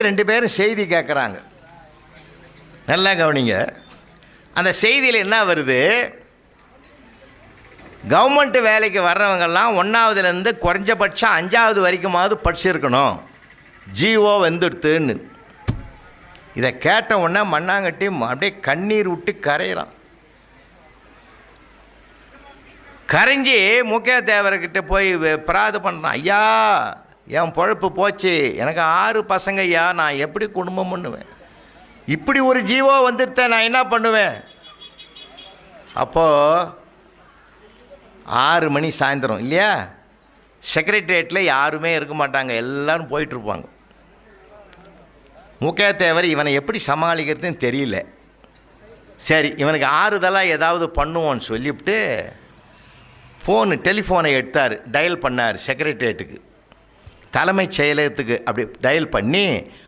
2 பேரும் செய்தி கேட்குறாங்க. நல்லா கவனிங்க. அந்த செய்தியில் என்ன வருது? கவர்மெண்ட் வேலைக்கு வர்றவங்கெல்லாம் 1ஆவதுலேருந்து குறைஞ்சபட்சம் 5ஆவது வரைக்குமாவது படிச்சிருக்கணும், ஜிஓ வந்துடுத்துன்னு. இதை கேட்ட உடனே மண்ணாங்கட்டி அப்படியே கண்ணீர் விட்டு கரையிறான். கரைஞ்சி முக்கிய தேவர்கிட்ட போய் பிராது பண்ணுறான். ஐயா, என் பொழப்பு போச்சு, எனக்கு 6 பசங்க ஐயா, நான் எப்படி குடும்பம் பண்ணுவேன்? இப்படி ஒரு ஜீவோ வந்துடுத்த நான் என்ன பண்ணுவேன்? அப்போது 6 மணி சாயந்தரம் இல்லையா, செக்ரட்டரியேட்டில் யாருமே இருக்க மாட்டாங்க, எல்லோரும் போயிட்டுருப்பாங்க. முக்கிய தேவர் இவனை எப்படி சமாளிக்கிறதுன்னு தெரியல. சரி, இவனுக்கு ஆறுதலாக ஏதாவது பண்ணுவோன்னு சொல்லிவிட்டு டெலிஃபோனை எடுத்தார், டயல் பண்ணார் செக்ரட்டரியேட்டுக்கு, தலைமைச் செயலகத்துக்கு. அப்படி டயல் பண்ணி